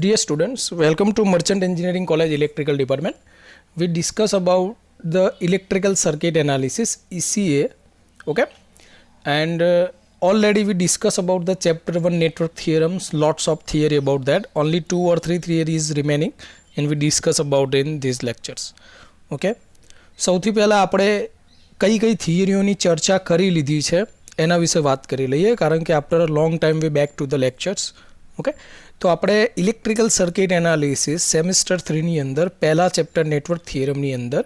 Dear students, welcome to Merchant Engineering College Electrical Department. We discuss about the electrical circuit analysis ECA, okay? And already we discuss about the chapter 1 network theorems, lots of theory about that. Only 2 or 3 theories remaining and we discuss about in these lectures. Okay? સૌથી પહેલા આપણે કઈ થિયરીઓની ચર્ચા કરી લીધી છે એના વિશે વાત કરી લઈએ કારણ કે after a long time V back to the lectures. Okay, તો આપણે ઇલેક્ટ્રિકલ સર્કિટ એનાલિસિસ સેમિસ્ટર 3ની અંદર પહેલા ચેપ્ટર નેટવર્ક થિયરમની અંદર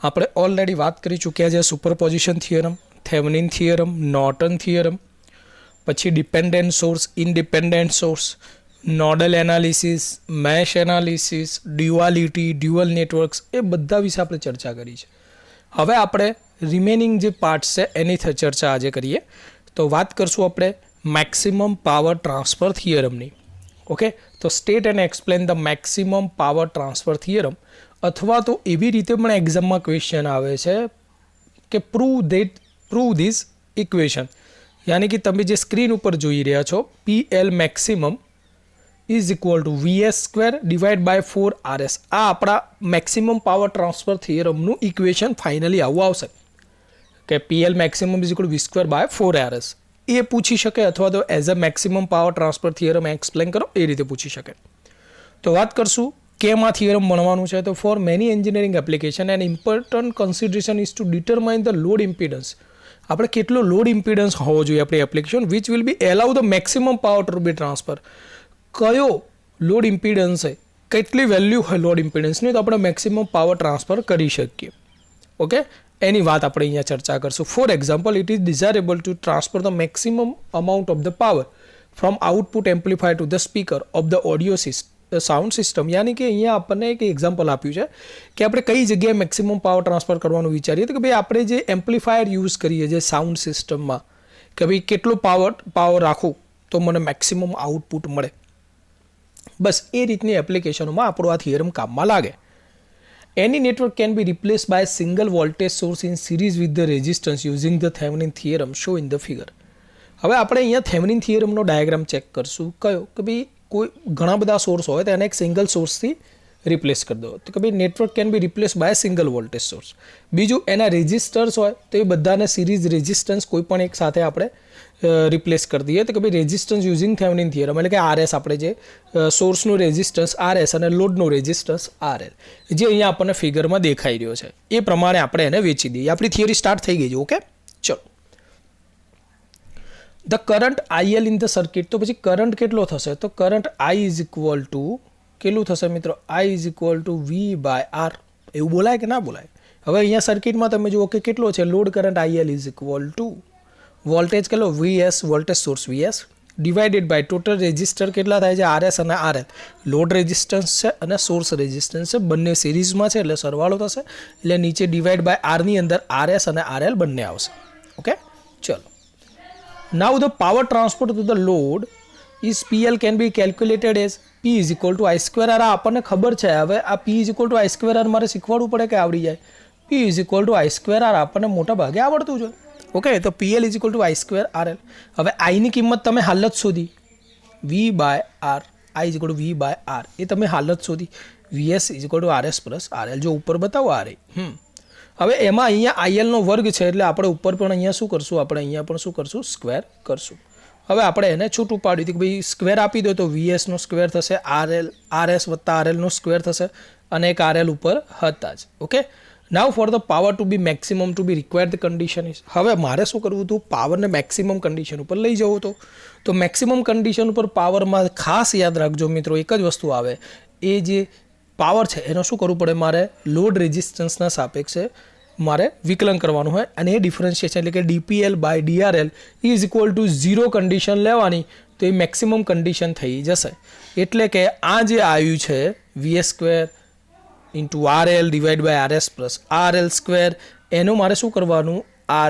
આપણે ઓલરેડી વાત કરી ચૂક્યા છે. Superposition theorem, Thevenin theorem, Norton theorem, પછી dependent source, independent source, nodal analysis, mesh analysis, duality, dual networks, એ બધા વિશે આપણે ચર્ચા કરી છે. હવે આપણે રિમેનિંગ જે પાર્ટ્સ છે એની ચર્ચા આજે કરીએ. તો વાત કરશું આપણે મેક્સિમમ પાવર ટ્રાન્સફર થિયરમની. ઓકે, તો state and explain the maximum power transfer theorem, અથવા તો એવી રીતે પણ એક્ઝામમાં ક્વેશ્ચન આવે છે કે પ્રૂવ ધીસ ઇક્વેશન, યાની કે તમે જે સ્ક્રીન ઉપર જોઈ રહ્યા છો PL maximum is equal to VS² divide by 4RS. આ આપણા મેક્સિમમ પાવર ટ્રાન્સફર થિયરમનું ઇક્વેશન ફાઇનલી આવું આવશે કે PL maximum is equal to V² by 4RS. એ પૂછી શકે, અથવા તો as a maximum power transfer theorem explain કરો એ રીતે પૂછી શકે. તો વાત કરશું કેમ આ થિયરમ ભણવાનું છે. તો for many engineering application and important consideration is to determine the load impedance. આપણે કેટલો લોડ ઇમ્પિડન્સ હોવો જોઈએ આપણી application which will be allow the maximum power to be transfer. કયો લોડ ઇમ્પિડન્સ છે, કેટલી વેલ્યુ હોય લોડ ઇમ્પિડન્સની, તો આપણે મેક્સિમમ પાવર ટ્રાન્સફર કરી શકીએ. ઓકે, એની વાત આપણે અહીંયા ચર્ચા કરશું. For example, it is desirable to transfer the maximum amount of the power from output amplifier to the speaker of the audio sound system. યાની કે અહીંયા આપણને એક એક્ઝામ્પલ આપ્યું છે કે આપણે કઈ જગ્યાએ મેક્સિમમ પાવર ટ્રાન્સફર કરવાનું વિચારીએ તો કે ભાઈ આપણે જે એમ્પ્લીફાયર યુઝ કરીએ છીએ સાઉન્ડ સિસ્ટમમાં, કે ભાઈ કેટલો પાવર રાખું તો મને મેક્સિમમ આઉટપુટ મળે. બસ એ રીતની એપ્લિકેશનોમાં આપણો આ થિયરમ કામમાં લાગે. Any network can be replace by single voltage source in series with the resistance using the Thevenin theorem show in the figure. હવે આપણે અહીંયા થેવેનિન થિયરમનો ડાયાગ્રામ ચેક કરશું. કયો કે ભાઈ કોઈ ઘણા બધા સોર્સ હોય તો એને એક સિંગલ સોર્સથી રિપ્લેસ કરી દો, તો કે ભાઈ network can be replace by single voltage source. બીજું એના રેઝિસ્ટર્સ હોય તો એ બધાને સિરીઝ રેઝિસ્ટન્સ કોઈ પણ એક સાથે આપણે રિપ્લેસ કરી દઈએ, તો કે ભાઈ રેઝિસ્ટન્સ યુઝિંગ થેવેનિન થિયરમ, એટલે કે RS, આપણે જે સોર્સનું રેઝિસ્ટન્સ RS અને લોડનું રેઝિસ્ટન્સ RL, જે અહીંયા આપણને ફિગરમાં દેખાઈ રહ્યો છે એ પ્રમાણે આપણે એને વેચી દઈએ. આપણી થિયરી સ્ટાર્ટ થઈ ગઈ છે. ઓકે, ચલો. The current IL in the circuit, તો પછી કરંટ કેટલો થશે, તો current I is equal two કેટલું થશે મિત્રો, I is equal two V/R. એવું બોલાય કે ના બોલાય? હવે અહીંયા સર્કિટમાં તમે જુઓ કે કેટલો છે load current IL is equal to voltage કેટલો VS, voltage source VS divided by total resistor કેટલા થાય છે RS અને RL. લોડ રેઝિસ્ટન્સ છે અને સોર્સ રેઝિસ્ટન્સ છે, બંને સિરીઝમાં છે એટલે સરવાળો થશે, એટલે નીચે ડિવાઈડ બાય R ની અંદર RS અને RL બંને આવશે. ઓકે, ચલો. નાઉ the power transfer to the load is PL can be calculated as P is equal to I²R. આપણને ખબર છે. હવે આ P is equal to I²R મારે શીખવાડવું પડે કે આવડી જાય? P is equal to I²R આપણને મોટા ભાગે આવડતું જોઈએ. ઓકે, તો PL is equal two I²RL. હવે આઈની કિંમત તમે હાલત શોધી V/R, I is equal two V/R, એ તમે હાલત શોધી. VS is equal to RS plus RL, જો ઉપર બતાવો આ રહી. હવે એમાં અહીંયા IL નો વર્ગ છે એટલે આપણે ઉપર પણ અહીંયા શું કરશું, આપણે અહીંયા પણ શું કરશું, સ્ક્વેર કરશું. હવે આપણે એને છૂટું પાડ્યું હતું કે ભાઈ સ્ક્વેર આપી દો તો VS નો સ્ક્વેર થશે, RS વત્તા RL નો સ્ક્વેર થશે, અને એક RL ઉપર હતા જ. Okay, now for the power to be maximum to be required condition is. હવે મારે શું કરવું હતું, પાવરને મેક્સિમમ કન્ડિશન ઉપર લઈ જવું હતું. તો મેક્સિમમ કન્ડિશન ઉપર પાવરમાં ખાસ યાદ રાખજો મિત્રો, એક જ વસ્તુ આવે, એ જે પાવર છે એનો શું કરવું પડે, મારે લોડ રેઝિસ્ટન્સના સાપેક્ષે મારે વિકલન કરવાનું હોય, અને એ ડિફરન્શિએશન એટલે કે DPL બાય DRL is equal to 0 condition લેવાની, તો એ મેક્સિમમ કન્ડિશન થઈ જશે. એટલે કે આ જે આવ્યું છે VS² into RL divide by RS plus RL square, એનું મારે શું કરવાનું,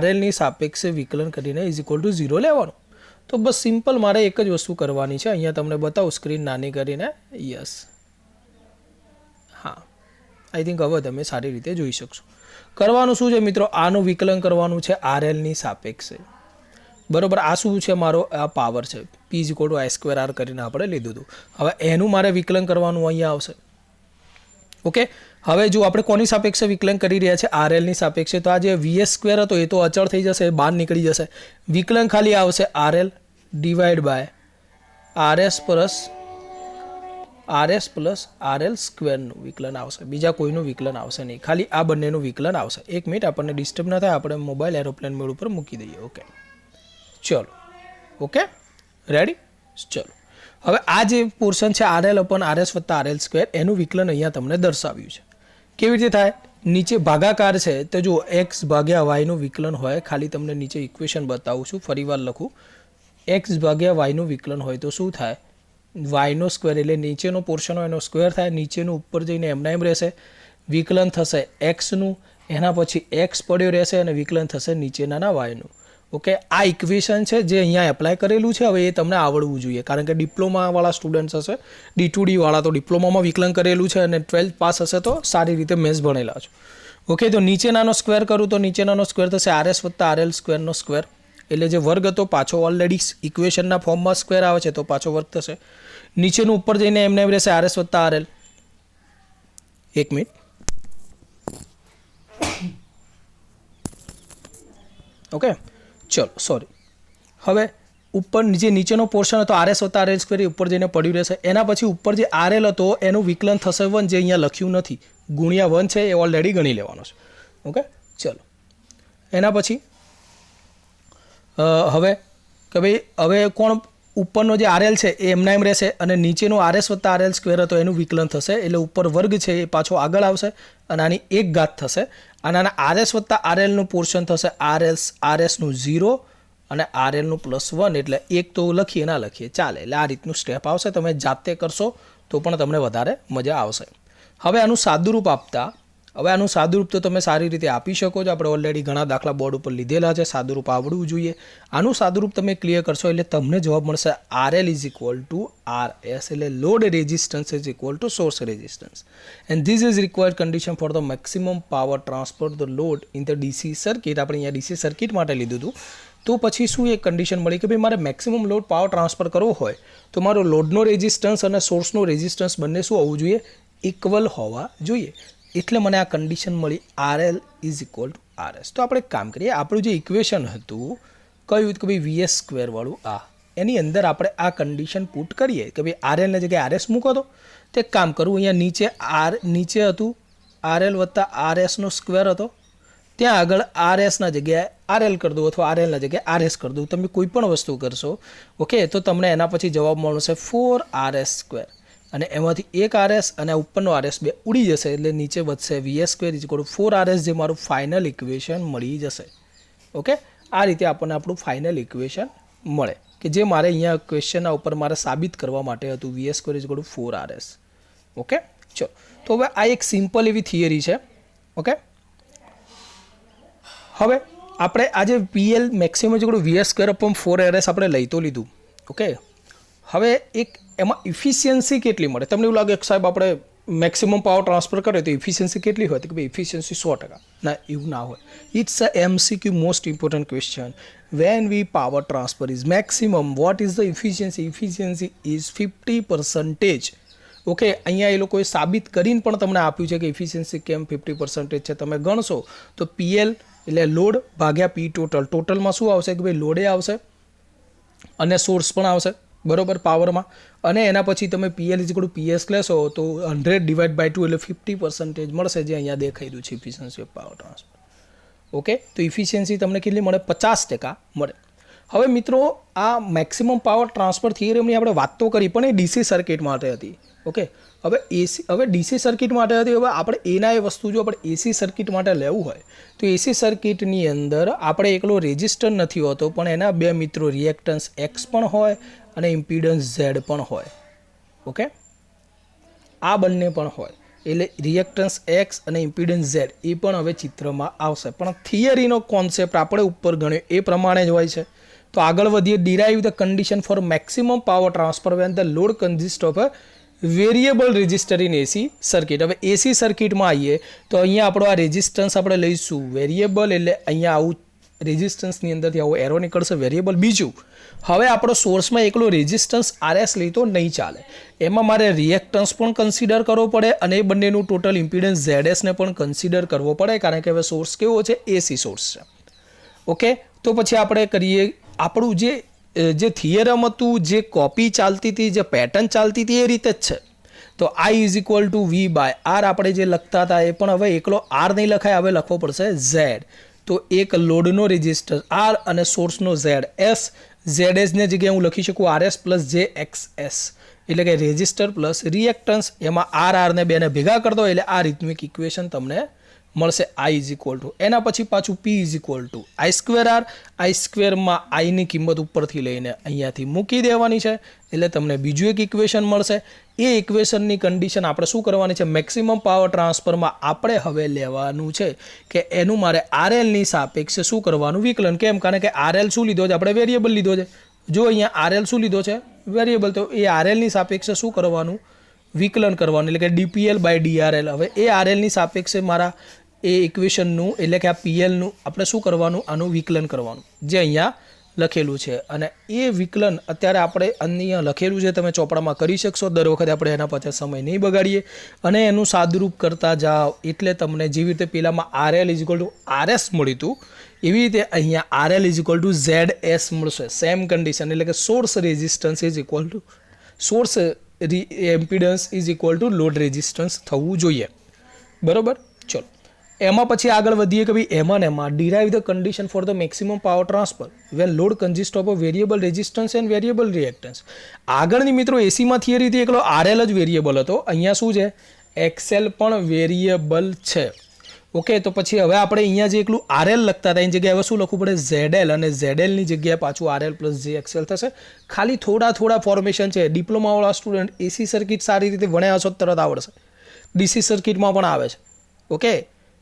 RL ની સાપેક્ષે વિકલન કરીને ઇઝ ઇક્વલ ટુ 0 લેવાનું. તો બસ સિમ્પલ મારે એક જ વસ્તુ કરવાની છે. અહીંયા તમને બતાવું સ્ક્રીન નાની કરીને. યસ, હા, આઈ થિંક હવે તમે સારી રીતે જોઈ શકશો. કરવાનું શું છે મિત્રો, આનું વિકલન કરવાનું છે RL ની સાપેક્ષે. બરોબર. આ શું છે? મારો આ પાવર છે, P = I²R કરીને આપણે લીધું હતું. હવે એનું મારે વિકલન કરવાનું અહીંયા આવશે. ઓકે. હવે જો આપણે કોની સાપેક્ષે વિકલન કરી રહ્યા છે? RL ની સાપેક્ષે. તો આ જે VS² હતો એ તો અચળ થઈ જશે, બહાર નીકળી જશે. વિકલન ખાલી આવશે RL / RS પ્લસ RL² નું વિકલન આવશે. બીજા કોઈનું વિકલન આવશે નહીં, ખાલી આ બંનેનું વિકલન આવશે. એક મિનિટ, આપણને ડિસ્ટર્બ ના થાય, આપણે મોબાઈલ એરોપ્લેન મોડ ઉપર મૂકી દઈએ. ઓકે, ચલો. Okay, ready? ચલો. હવે આ જે પોર્શન છે RL/RS + RL², એનું વિકલન અહીંયા તમને દર્શાવ્યું છે. કેવી રીતે થાય? નીચે ભાગાકાર છે તો જો x/y નું વિકલન હોય, ખાલી તમને નીચે ઇક્વેશન બતાવું છું, ફરીવાર લખું. x/y નું વિકલન હોય તો શું થાય? y² એટલે નીચેનો પોર્શન હોય એનો સ્ક્વેર થાય, નીચેનું ઉપર જઈને એમના એમ રહેશે. વિકલન થશે x નું, એના પછી x પડ્યો રહેશે અને વિકલન થશે નીચેના y નું. ઓકે, આ ઇક્વેશન છે જે અહીંયા એપ્લાય કરેલું છે. હવે એ તમને આવડવું જોઈએ, કારણ કે ડિપ્લોમાવાળા સ્ટુડન્ટ્સ હશે, D2D વાળા તો ડિપ્લોમામાં વિકલન કરેલું છે અને 12th પાસ હશે તો સારી રીતે મેથ્સ ભણેલા છો. ઓકે, તો નીચેનાનો સ્ક્વેર કરું તો નીચેનાનો સ્ક્વેર થશે RS + RL² નો સ્ક્વેર, એટલે જે વર્ગ હતો પાછો ઓલરેડી ઇક્વેશનના ફોર્મમાં સ્ક્વેર આવે છે તો પાછો વર્ગ થશે. નીચેનું ઉપર જઈને એમને એમ રહેશે RS + RL. એક મિનિટ. ઓકે, ચલો, સોરી. હવે ઉપર જે નીચેનો પોર્શન હતો RS + RL² ઉપર જઈને પડ્યું રહેશે. એના પછી ઉપર જે RL હતો એનું વિકલન થશે 1, જે અહીંયા લખ્યું નથી, ગુણ્યા 1 છે એ ઓલરેડી ગણી લેવાનો છે. ઓકે, ચલો. એના પછી હવે કે ભાઈ હવે કોણ ઉપરનો જે RL છે એ એમના એમ રહેશે અને નીચેનો RS + RL² હતો એનું વિકલન થશે, એટલે ઉપર વર્ગ છે એ પાછો આગળ આવશે અને આની 1 ઘાત થશે. અને આના RS + RL નું પોર્શન થશે RS નું 0 અને RL નું +1, એટલે 1 તો લખીએ ના લખીએ ચાલે. એટલે આ રીતનું સ્ટેપ આવશે. તમે જાતે કરશો તો પણ તમને વધારે મજા આવશે. હવે આનું સાદુરૂપ આપતા, હવે આનું સાદુરૂપ તો તમે સારી રીતે આપી શકો છો. આપણે ઓલરેડી ઘણા દાખલા બોર્ડ ઉપર લીધેલા છે. સાદુરૂપ આવડવું જોઈએ. આનું સાદુરૂપ તમે ક્લિયર કરશો એટલે તમને જવાબ મળશે RL = RS, એટલે load resistance = source resistance, and this is required condition for the maximum power transfer the load in the DC circuit. આપણે અહીંયા DC સર્કિટ માટે લીધું હતું. તો પછી શું એક કન્ડિશન મળી કે ભાઈ મારે મેક્સિમમ લોડ પાવર ટ્રાન્સફર કરવો હોય તો મારો લોડનો રેઝિસ્ટન્સ અને સોર્સનો રેઝિસ્ટન્સ બંને શું હોવું જોઈએ? ઇક્વલ હોવા જોઈએ. એટલે મને આ કન્ડિશન મળી RL = RS. તો આપણે એક કામ કરીએ, આપણું જે ઇક્વેશન હતું કયું કે ભાઈ VS² વાળું, એની અંદર આપણે આ કન્ડિશન પુટ કરીએ કે ભાઈ RL ની જગ્યાએ RS મૂકો. તો એક કામ કરું, અહીંયા નીચે હતું RL + RS નો સ્ક્વેર હતો, ત્યાં આગળ RS ના જગ્યાએ RL કરી દો અથવા RL ના જગ્યાએ RS કરી દો. તમે કોઈ પણ વસ્તુ કરશો ઓકે, તો તમને એના પછી જવાબ મળશે 4RS², અને એમાંથી એક RS અને ઉપરનો RS બે ઉડી જશે, એટલે નીચે વધશે VS² = 4RS, જે મારું ફાઇનલ ઇક્વેશન મળી જશે. ઓકે, આ રીતે આપણને આપણું ફાઇનલ ઇક્વેશન મળે કે જે મારે અહીંયા ક્વેશ્ચનના ઉપર મારે સાબિત કરવા માટે હતું, VS² = 4RS. ઓકે, ચલો. તો હવે આ એક સિમ્પલ એવી થિયરી છે. ઓકે, હવે આપણે આજે PL મેક્સિમમ VS²/4RS આપણે લઈ તો લીધું. ઓકે, હવે એક એમાં ઇફિશિયન્સી કેટલી મળે? તમને એવું લાગે કે સાહેબ આપણે મેક્સિમમ પાવર ટ્રાન્સફર કરે તો ઇફિશિયન્સી કેટલી હોય? કે ભાઈ ઇફિશિયન્સી 100%. ના, એવું ના હોય. It's a MCQ most important question. When we power transfer is maximum, what is the efficiency? Efficiency is 50%. Okay, અહીંયા એ લોકોએ સાબિત કરીને પણ તમને આપ્યું છે કે ઇફિશિયન્સી કેમ 50% છે. તમે ગણશો તો PL એટલે લોડ ભાગ્યા P ટોટલ. ટોટલમાં શું આવશે કે ભાઈ લોડે આવશે અને સોર્સ પણ આવશે, બરોબર, પાવરમાં. અને એના પછી તમે PL = PS લેશો તો 100/2 એટલે 50% મળશે, જે અહીંયા દેખાઈ રહ્યું છે efficiency of power transfer. Okay, તો ઇફિશિયન્સી તમને કેટલી મળે? 50% મળે. હવે મિત્રો, આ મેક્સિમમ પાવર ટ્રાન્સફર થિયરીની આપણે વાત તો કરી, પણ એ DC સર્કિટ માટે હતી. ઓકે, હવે DC સર્કિટ માટે હતી. હવે આપણે એના એ વસ્તુ જો આપણે AC સર્કિટ માટે લેવું હોય તો AC સર્કિટની અંદર આપણે એકલો રેઝિસ્ટર નથી હોતો, પણ એના બે મિત્રો રિએક્ટન્સ X પણ હોય અને ઇમ્પિડન્સ Z પણ હોય. ઓકે, આ બંને પણ હોય, એટલે રિએક્ટન્સ X અને ઇમ્પિડન્સ Z એ પણ હવે ચિત્રમાં આવશે. પણ થિયરીનો કોન્સેપ્ટ આપણે ઉપર ગણ્યો એ પ્રમાણે જ હોય છે. તો આગળ વધીએ. Derive the condition for maximum power transfer when the load consist of a variable resistor in AC circuit. હવે AC સર્કિટમાં આવીએ તો અહીંયા આપણો આ રેઝિસ્ટન્સ આપણે લઈશું વેરિયેબલ, એટલે અહીંયા આવું રેઝિસ્ટન્સની અંદરથી આવો એરો નીકળશે વેરિયેબલ. બીજું, હવે આપણો સોર્સમાં એકલો રેઝિસ્ટન્સ RS લઈ તો નહીં ચાલે, એમાં મારે રિએક્ટન્સ પણ કન્સિડર કરવો પડે અને એ બંનેનું ટોટલ ઇમ્પિડન્સ ZSને પણ કન્સિડર કરવો પડે, કારણ કે હવે સોર્સ કેવો છે, AC સોર્સ છે. ઓકે, તો પછી આપણે કરીએ આપણું જે થિયરમ હતું, જે કોપી ચાલતી હતી, જે પેટર્ન ચાલતી હતી, એ રીતે જ છે. તો I is equal two V/R આપણે જે લખતા હતા એ પણ હવે એકલો R નહીં લખાય, હવે લખવો પડશે Z. તો એક લોડનો રેઝિસ્ટર R અને સોર્સનો ZS. ZSની જગ્યાએ હું લખી શકું RS પ્લસ JXS, એટલે કે રેઝિસ્ટર પ્લસ રિએક્ટન્સ. એમાં R ને બેને ભેગા કરી દો એટલે આ રીતનું એક ઇક્વેશન તમને મળશે. I ઇઝ ઇક્વલ ટુ, એના પછી પાછું P is equal to I²R. I²માં આઈની કિંમત ઉપરથી લઈને અહીંયાથી મૂકી દેવાની છે એટલે તમને બીજું એક ઇક્વેશન મળશે. એ ઇક્વેશનની કન્ડિશન આપણે શું કરવાની છે, મેક્સિમમ પાવર ટ્રાન્સફરમાં આપણે હવે લેવાનું છે કે એનું મારે RLની સાપેક્ષે શું કરવાનું, વિકલન. કેમ? કારણ કે RL શું લીધો છે, આપણે વેરિયેબલ લીધો છે. જો અહીંયા RL શું લીધો છે, વેરિયેબલ, તો એ RLની સાપેક્ષે શું કરવાનું, વિકલન કરવાનું, એટલે કે dPL/dRL. હવે એ RLની સાપેક્ષે મારા એ ઇક્વેશનનું, એટલે કે આ PLનું આપણે શું કરવાનું, આનું વિકલન કરવાનું, જે અહીંયા લખેલું છે. અને એ વિકલન અત્યારે આપણે અહીંયા લખેલું છે, તમે ચોપડામાં કરી શકશો. દર વખતે આપણે એના પાછળ સમય નહીં બગાડીએ અને એનું સાદુરૂપ કરતા જાઓ, એટલે તમને જેવી રીતે પેલામાં RL is equal to RS મળ્યું હતું, એવી રીતે અહીંયા RL is equal to ZS મળશે. સેમ કન્ડિશન, એટલે કે source resistance is equal to source impedance is equal to load resistance થવું જોઈએ. બરાબર? ચલો, એમાં પછી આગળ વધીએ કે ભાઈ એમાં derive the condition for the maximum power transfer when load consist of a variable resistance and variable reactance. આગળની મિત્રો એસીમાં થિયરીથી એકલો RL જ વેરિયેબલ હતો, અહીંયા શું છે, XL પણ વેરિયેબલ છે. ઓકે, તો પછી હવે આપણે અહીંયા જે એકલું RL લખતા હતા એની જગ્યાએ હવે શું લખવું પડે, ZL, અને ZLની જગ્યાએ પાછું RL પ્લસ JXL થશે. ખાલી થોડા ફોર્મેશન છે. ડિપ્લોમાવાળા સ્ટુડન્ટ AC સર્કિટ સારી રીતે ભણ્યા હશો તરત આવડશે. DC સર્કિટમાં પણ આવે છે. ઓકે,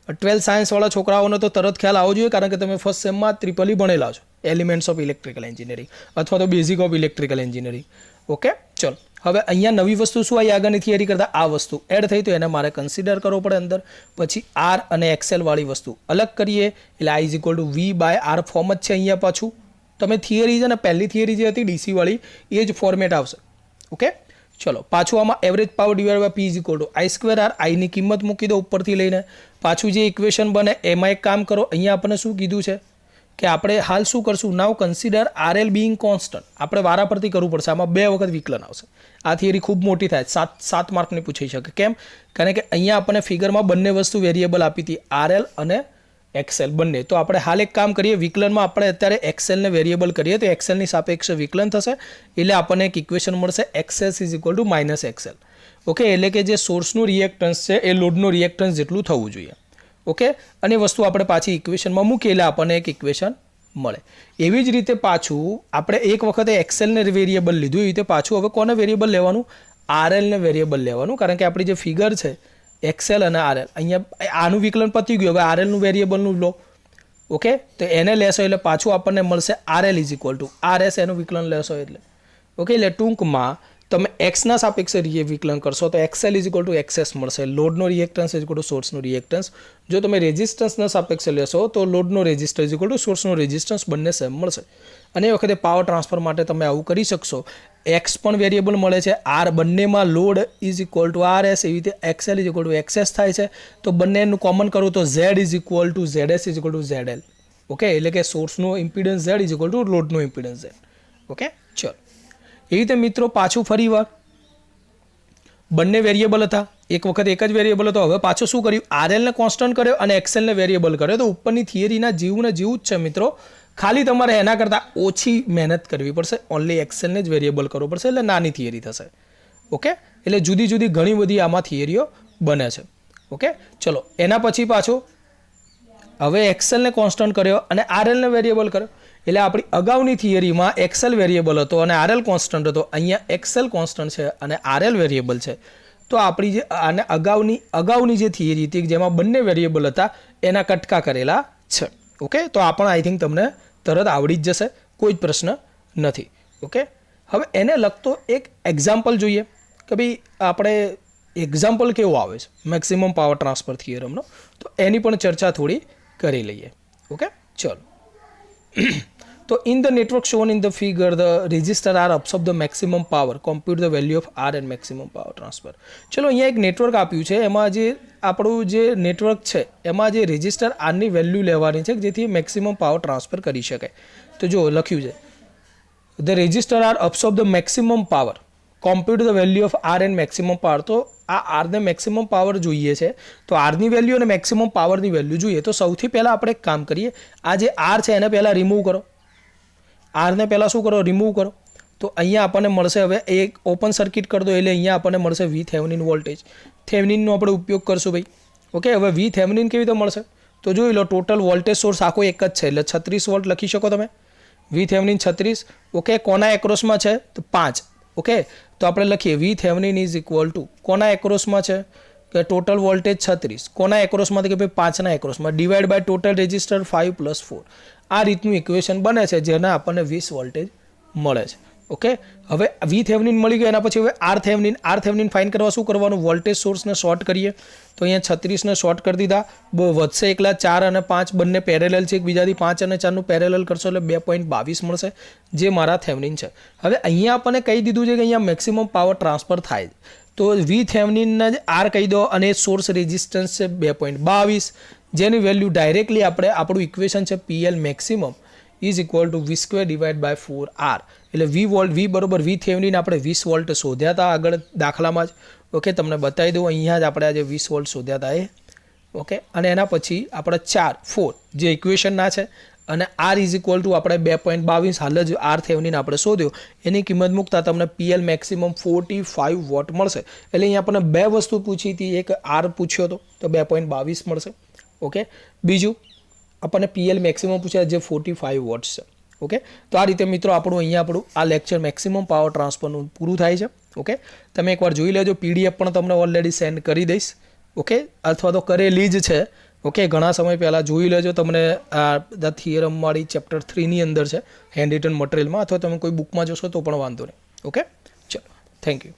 12th સાયન્સવાળા છોકરાઓને તો તરત ખ્યાલ આવવો જોઈએ, કારણ કે તમે ફર્સ્ટ સેમમાં ટ્રિપલી ભણેલા છો, એલિમેન્ટ્સ ઓફ ઇલેક્ટ્રિકલ એન્જિનિયરિંગ અથવા તો basic of electrical engineering. Okay, ચલો, હવે અહીંયા નવી વસ્તુ શું આવી, આગળની થિયરી કરતાં આ વસ્તુ એડ થઈ, તો એને મારે કન્સિડર કરવો પડે અંદર. પછી R અને XL વાળી વસ્તુ અલગ કરીએ એટલે I is equal two V/R form જ છે અહીંયા. પાછું તમે થિયરી છે ને, પહેલી થિયરી જે હતી DC વાળી, એ જ ફોર્મેટ આવશે. ઓકે, ચલો, પાછું આમાં average power divide by P is equal to I²R. આઈની કિંમત મૂકી દો ઉપરથી લઈને. પાછું જે ઇક્વેશન બને એમાં એક કામ કરો, અહીંયા આપણને શું કીધું છે કે આપણે હાલ શું કરશું, નાવ કન્સિડર RL બીઇંગ કોન્સ્ટન્ટ. આપણે વારા પરથી કરવું પડશે, આમાં 2 વખત વિકલન આવશે. આ થિયરી ખૂબ મોટી થાય, 7 માર્કની પૂછાઈ શકે. કેમ? કારણ કે અહીંયા આપણને ફિગરમાં બંને વસ્તુ વેરિયેબલ આપી હતી, RL અને XL બંને. તો આપણે હાલ એક કામ કરીએ, વિકલનમાં આપણે અત્યારે XLને વેરિયેબલ કરીએ તો XLની સાપેક્ષે વિકલન થશે, એટલે આપણને એક ઇક્વેશન મળશે, XS is equal two -XL. Okay, એટલે કે જે સોર્સનું રિએક્ટન્સ છે એ લોડનું રિએક્ટન્સ જેટલું થવું જોઈએ. ઓકે, અને વસ્તુ આપણે પાછી ઇક્વેશનમાં મૂકીએ એટલે આપણને એક ઇક્વેશન મળે. એવી જ રીતે પાછું આપણે એક વખતે XLને વેરિયેબલ લીધું, એવી રીતે પાછું હવે કોને વેરિયેબલ લેવાનું, RLને વેરિયેબલ લેવાનું. કારણ કે આપણી જે ફિગર છે XL અને RL, અહીંયા આનું વિકલન પતી ગયું, હવે RLનું વેરિયેબલનું લો. ઓકે, તો એને લેશો એટલે પાછું આપણને મળશે RL is equal to RS, એનું વિકલન લેશો એટલે. ઓકે, એટલે ટૂંકમાં તમે એક્સના સાપેક્ષે વિકલન કરશો તો XL is equal two XS મળશે. લોડનો રિએક્ટન્સ ઇઝ ઇક્વલ ટુ સોર્સનો રિએક્ટન્સ. જો તમે રેઝિસ્ટન્સના સાપેક્ષે લેશો તો લોડનો રેઝિસ્ટર ઇઝ ઇક્વલ ટુ સોર્સનો રેઝિસ્ટન્સ, બંને સેમ મળશે. અને એ વખતે પાવર ટ્રાન્સફર માટે તમે આવું કરી શકશો. X પણ વેરિયેબલ મળે છે, R બંનેમાં load is equal to RS, એવી રીતે XL is equal two XS થાય છે. તો બંનેનું કોમન કરું તો Z is equal to ZS is equal two ZL. Okay, એટલે કે સોર્સનો impedance Z is equal two લોડનો ઇમ્પિડન્સ Z. ઓકે, ચલો, એવી રીતે મિત્રો પાછું ફરી વાર બંને વેરિયેબલ હતા, એક વખત એક જ વેરિયેબલ હતો, હવે પાછું શું કર્યું, RLને કોન્સ્ટન્ટ કર્યો અને XLને વેરિયેબલ કર્યો. તો ઉપરની થિયરીના જેવું જ છે મિત્રો, ખાલી તમારે એના કરતાં ઓછી મહેનત કરવી પડશે, ઓનલી XLને જ વેરિયેબલ કરવો પડશે, એટલે નાની થિયરી થશે. ઓકે, એટલે જુદી ઘણી બધી આમાં થિયરીઓ બને છે. ઓકે, ચલો, એના પછી પાછો હવે XLને કોન્સ્ટન્ટ કર્યો અને RLને વેરિયેબલ કર્યો. એટલે આપણી અગાઉની થિયરીમાં XL વેરિયેબલ હતો અને RL કોન્સ્ટન્ટ હતો, અહીંયા XL કોન્સ્ટન્ટ છે અને RL વેરિયેબલ છે. તો આપણી જે આને અગાઉની જે થિયરી હતી જેમાં બંને વેરિયેબલ હતા એના કટકા કરેલા છે. ઓકે, તો આ પણ આઈ થિંક તમને તરત આવડી જ જશે, કોઈ જ પ્રશ્ન નથી. ઓકે, હવે એને લગતો એક એક્ઝામ્પલ જોઈએ કે ભાઈ આપણે એક્ઝામ્પલ કેવો આવે છે મેક્સિમમ પાવર ટ્રાન્સફર થિયરમનો, તો એની પણ ચર્ચા થોડી કરી લઈએ. ઓકે, ચલો, તો in the network shown in the figure the resistor R absorb the maximum power compute the value of R and maximum power transfer. ચલો અહીંયા એક નેટવર્ક આપ્યું છે, એમાં જે આપણું જે નેટવર્ક છે એમાં જે રજિસ્ટર આરની વેલ્યુ લેવાની છે જેથી મેક્સિમમ પાવર ટ્રાન્સફર કરી શકાય. તો જો લખ્યું છે the resistor R absorb the maximum power compute the value of R and maximum power. તો આ આરને મેક્સિમમ પાવર જોઈએ છે, તો આરની વેલ્યુ અને મેક્સિમમ પાવરની વેલ્યુ જોઈએ. તો સૌથી પહેલાં આપણે એક કામ કરીએ, આ જે આર છે એને પહેલાં રિમૂવ કરો, આરને પહેલાં શું કરો, રિમૂવ કરો. તો અહીંયા આપણને મળશે, હવે એક ઓપન સર્કિટ કરી દો એટલે અહીંયા આપણને મળશે વી થેવેનિન વોલ્ટેજ. થેવેનિનનો આપણે ઉપયોગ કરશું ભાઈ. ઓકે, હવે વી થેવેનિન કેવી રીતે મળશે? તો જોઈ લો, ટોટલ વોલ્ટેજ સોર્સ આખો એક જ છે એટલે 36 વોલ્ટ લખી શકો તમે. વી થેવેનિન 36. ઓકે, કોના એક્રોસમાં છે? તો 5. ઓકે, તો આપણે લખીએ વી થેવેનિન ઇઝ ઇક્વલ ટુ કોના એક્રોસમાં છે કે ટોટલ વોલ્ટેજ 36, કોના એક્રોસમાં કે ભાઈ 5ના એક્રોસમાં, ડિવાઈડ બાય ટોટલ રેજિસ્ટર 5 + 4. આ રીતનું ઇક્વેશન બને છે જેના આપણને 20 વોલ્ટેજ મળે છે. ઓકે, હવે વી થેવેનિન મળી ગયો, એના પછી હવે આર થેવેનિન ફાઇન કરવા શું કરવાનું, વોલ્ટેજ સોર્સને શોર્ટ કરીએ. તો અહીંયા 36ને શોર્ટ કરી દીધા, વધશે એકલા 4 અને 5 બંને પેરેલલ છે એકબીજાથી, 5 અને 4નું પેરેલલ કરશો એટલે 2.22 મળશે જે મારા થેવેનિન છે. હવે અહીંયા આપણને કહી દીધું છે કે અહીંયા મેક્સિમમ પાવર ટ્રાન્સફર થાય, તો વી થેવેનિનને જ આર કહી દો અને સોર્સ રેઝિસ્ટન્સ છે 2.22, જેની વેલ્યુ ડાયરેક્ટલી આપણે આપણું ઇક્વેશન છે PL maximum is equal to V² divide by 4R. એટલે વી બરોબર વી થેવેનિન આપણે 20 વોલ્ટ શોધ્યા હતા આગળ દાખલામાં જ. ઓકે, તમને બતાવી દઉં, અહીંયા જ આપણે આજે 20 વોલ્ટ શોધ્યા હતા એ. ઓકે, અને એના પછી આપણે 4 જે ઇક્વેશનના છે અને આર ઇઝ ઇક્વલ ટુ આપણે 2.22 હાલ જ આર થેવેનિન આપણે શોધ્યો, એની કિંમત મૂકતા તમને PL મેક્સિમમ 45 વોટ મળશે. એટલે અહીંયા આપણને બે વસ્તુ પૂછી હતી, એક આર પૂછ્યો હતો તો 2.22 મળશે. ઓકે, બીજું આપણને PL મેક્સિમમ પૂછ્યા જે 45 વોટ્સ છે. ઓકે, તો આ રીતે મિત્રો આપણું આ લેક્ચર મેક્સિમમ પાવર ટ્રાન્સફરનું પૂરું થાય છે. ઓકે, તમે એકવાર જોઈ લેજો, PDF પણ તમને ઓલરેડી સેન્ડ કરી દઈશ. ઓકે, અથવા તો કરેલી જ છે. ઓકે, ઘણા સમય પહેલાં જોઈ લેજો, તમને આ બધા થિયરમવાળી ચેપ્ટર 3ની અંદર છે હેન્ડ રિટન મટીરિયલમાં, અથવા તમે કોઈ બુકમાં જોશો તો પણ વાંધો નહીં. ઓકે, ચલો, થેન્ક યુ.